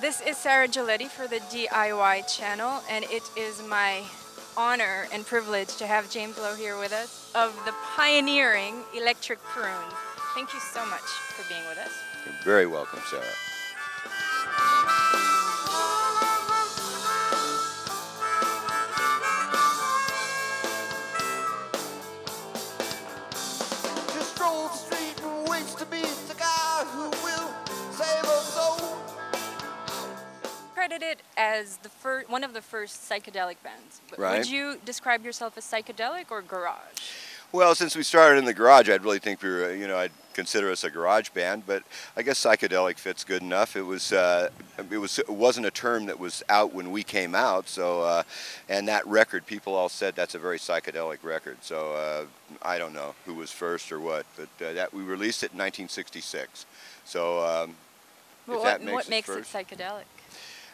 This is Sarah Giletti for the DIY channel, and it is my honor and privilege to have James Lowe here with us of the pioneering Electric Prunes. Thank you so much for being with us. You're very welcome, Sarah. Just stroll the street and waits to meet the guy who will save us soul. Credited as one of the first psychedelic bands. Right. Would you describe yourself as psychedelic or garage? Well, since we started in the garage, I'd really think we were, I'd consider us a garage band, but I guess psychedelic fits good enough. It wasn't a term that was out when we came out, so, and that record, people all said that's a very psychedelic record, so I don't know who was first or what, but that we released it in 1966, so Well, what makes it psychedelic,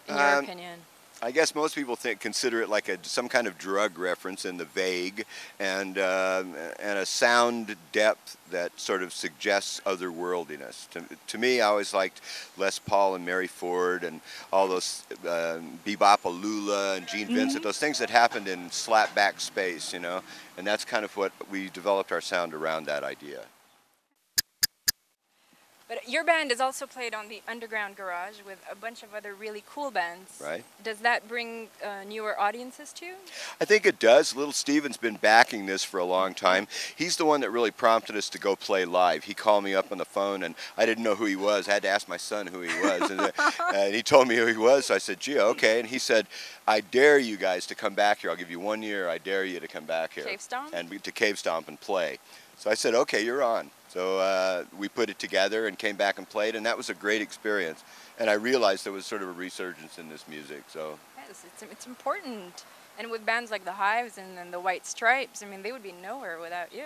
in your opinion? I guess most people consider it like some kind of drug reference in the vague, and a sound depth that sort of suggests otherworldliness. To me, I always liked Les Paul and Mary Ford and all those Bebop-A-Lula and Gene Vincent, those things that happened in slapback space, and that's kind of what we developed our sound around, that idea. But your band is also played on the Underground Garage with a bunch of other really cool bands. Right. Does that bring newer audiences to you? I think it does. Little Steven's been backing this for a long time. He's the one that really prompted us to go play live. He called me up on the phone, and I didn't know who he was. I had to ask my son who he was, and he told me who he was. So I said, "Gee, okay." And he said, "I dare you guys to come back here. I'll give you 1 year. I dare you to come back here." Cave Stomp? And to Cave Stomp and play. So I said, "Okay, you're on." So we put it together and came back and played, and that was a great experience. And I realized there was sort of a resurgence in this music. So yes, it's important. And with bands like the Hives and then the White Stripes, I mean, they would be nowhere without you.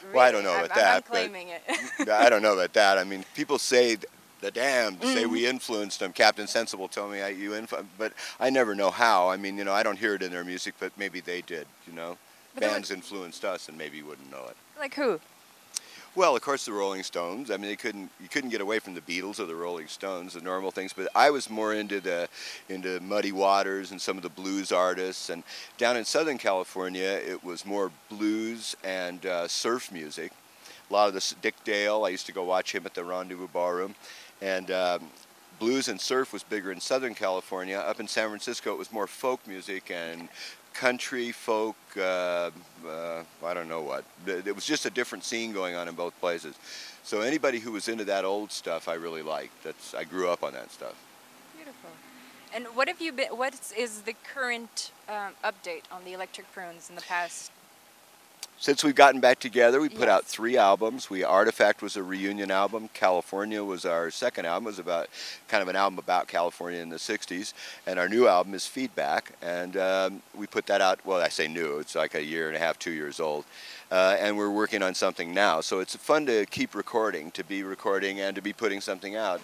Really. Well, I don't know about that. I'm claiming it. I don't know about that. I mean, people say the Damned say we influenced them. Captain Sensible told me you influenced, but I never know how. I mean, I don't hear it in their music, but maybe they did. Bands influenced us, and maybe you wouldn't know it. Like who? Well, of course, the Rolling Stones. I mean, you couldn't get away from the Beatles or the Rolling Stones, the normal things. But I was more into Muddy Waters and some of the blues artists. And down in Southern California, it was more blues and surf music. A lot of this Dick Dale. I used to go watch him at the Rendezvous Ballroom, and blues and surf was bigger in Southern California. Up in San Francisco, it was more folk music and country, folk, I don't know what. It was just a different scene going on in both places. So anybody who was into that old stuff, I really liked. I grew up on that stuff. Beautiful. And what is the current update on the Electric Prunes in the past? Since we've gotten back together, we put out 3 albums. Artifact was a reunion album. California was our second album. It was about kind of an album about California in the 60s. And our new album is Feedback. And we put that out, well, I say new. It's like a year and a half, 2 years old. And we're working on something now. So it's fun to keep recording, to be recording and to be putting something out.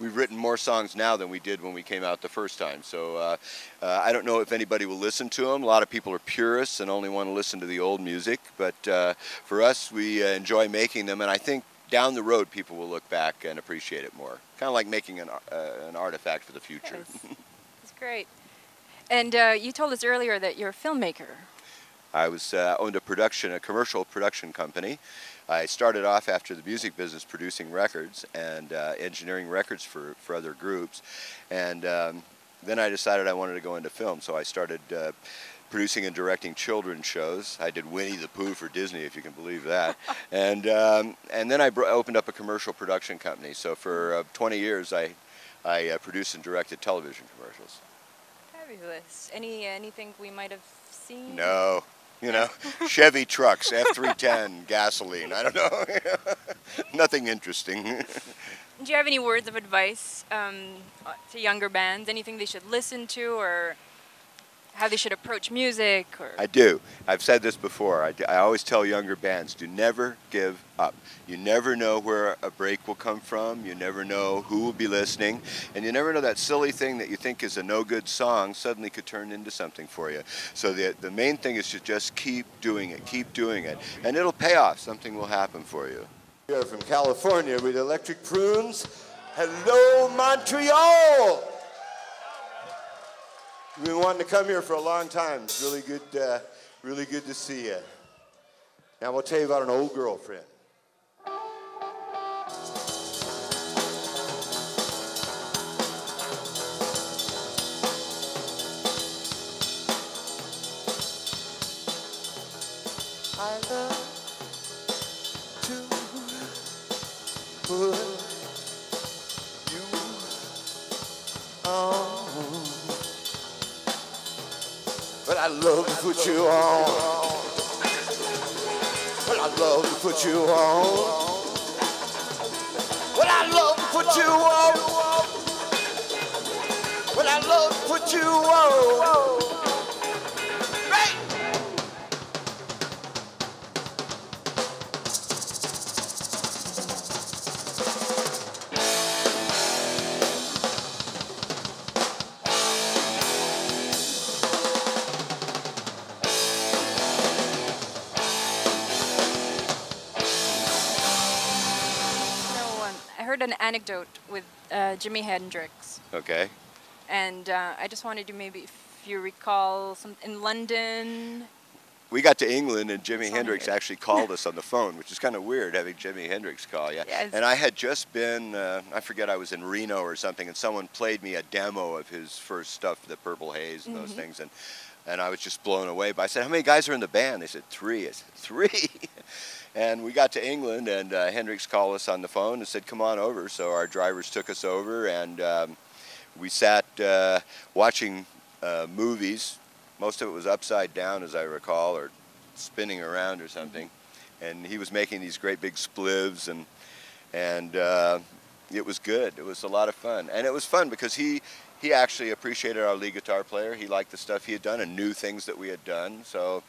We've written more songs now than we did when we came out the first time. So I don't know if anybody will listen to them. A lot of people are purists and only want to listen to the old music. But for us, we enjoy making them. And I think down the road, people will look back and appreciate it more. Kind of like making an artifact for the future. Yes. That's great. And you told us earlier that you're a filmmaker. I owned a commercial production company. I started off after the music business producing records and engineering records for other groups. And then I decided I wanted to go into film, so I started producing and directing children's shows. I did Winnie the Pooh for Disney, if you can believe that. And then I opened up a commercial production company. So for 20 years, I produced and directed television commercials. Fabulous. Anything we might have seen? No. Chevy trucks, F310, gasoline, I don't know. Nothing interesting. Do you have any words of advice to younger bands? Anything they should listen to, or how they should approach music? Or? I do. I've said this before. I always tell younger bands, do never give up. You never know where a break will come from. You never know who will be listening. And you never know that silly thing that you think is a no-good song suddenly could turn into something for you. So the main thing is to just keep doing it. And it'll pay off. Something will happen for you. Here from California with Electric Prunes. Hello, Montreal! You've been wanting to come here for a long time. It's really good to see you. Now we'll tell you about an old girlfriend. I love to put you on, but I love to put you on. But I love to put you on. But I love to put you on. But I love to put you on. Right. I heard an anecdote with Jimi Hendrix, Okay. and I just wanted to maybe, if you recall, some in London. We got to England and Jimi on Hendrix here. actually called us on the phone, which is kind of weird having Jimi Hendrix call you. Yes. And I had just been, I forget, I was in Reno or something, and someone played me a demo of his first stuff, the Purple Haze and those things, and I was just blown away. But I said, how many guys are in the band? They said, 3. I said, 3? And we got to England, and Hendrix called us on the phone and said, come on over. So our drivers took us over, and we sat watching movies. Most of it was upside down, as I recall, or spinning around or something. And he was making these great big splivs, and it was good. It was a lot of fun. And it was fun because he actually appreciated our lead guitar player. He liked the stuff he had done and knew things that we had done. So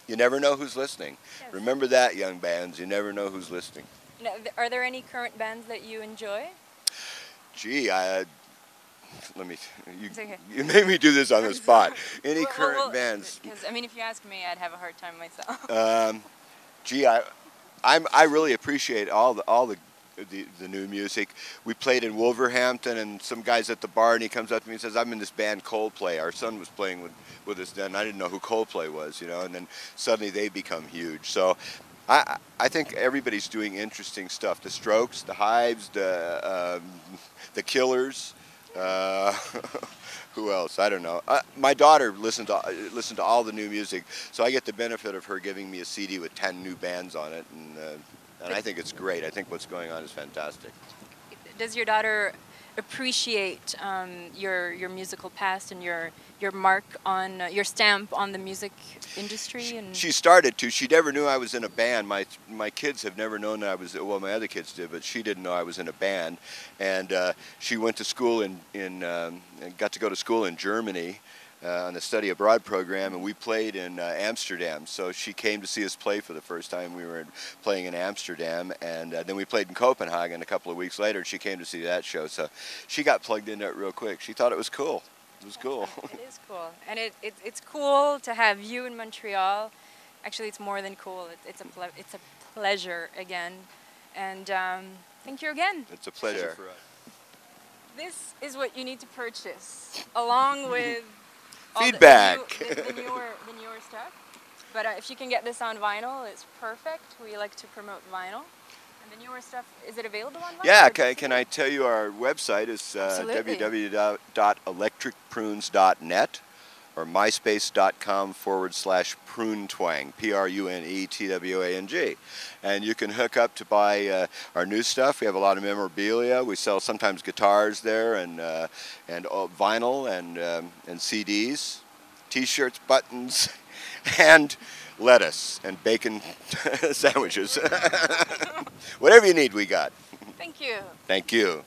you never know who's listening. Yes. Remember that, young bands. You never know who's listening. Now, are there any current bands that you enjoy? Gee, let me. It's okay. You made me do this on the spot. Any current bands? Because I mean, if you ask me, I'd have a hard time myself. Gee, I really appreciate all the new music. We played in Wolverhampton, and some guy's at the bar, and he comes up to me and says, "I'm in this band Coldplay." Our son was playing with us then. I didn't know who Coldplay was, you know, and then suddenly they become huge. So I think everybody's doing interesting stuff. The Strokes, the Hives, the Killers. Who else? I don't know. My daughter listened to all the new music, so I get the benefit of her giving me a CD with 10 new bands on it, and I think it's great. I think what's going on is fantastic. Does your daughter appreciate your musical past and your mark on your stamp on the music industry? And She started to. She never knew I was in a band. My kids have never known that I was. Well, my other kids did, but she didn't know I was in a band. And she went to school got to go to school in Germany on the study abroad program, and we played in Amsterdam. So she came to see us play for the first time. We were playing in Amsterdam, and then we played in Copenhagen a couple of weeks later, and she came to see that show. So she got plugged into it real quick. She thought it was cool. It was cool. It is cool, and it's cool to have you in Montreal. Actually, it's more than cool. It's a pleasure again, and thank you again. It's a pleasure for us. This is what you need to purchase, along with all Feedback. the newer stuff. But if you can get this on vinyl, it's perfect. We like to promote vinyl. And the newer stuff, is it available on vinyl? Yeah, can I tell you our website is Absolutely. www.electricprunes.net or myspace.com/prunetwang, PRUNETWANG. And you can hook up to buy our new stuff. We have a lot of memorabilia. We sell sometimes guitars there and vinyl and CDs, T-shirts, buttons, and lettuce and bacon sandwiches. Whatever you need, we got. Thank you. Thank you.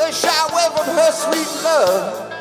They shy away from her sweet love.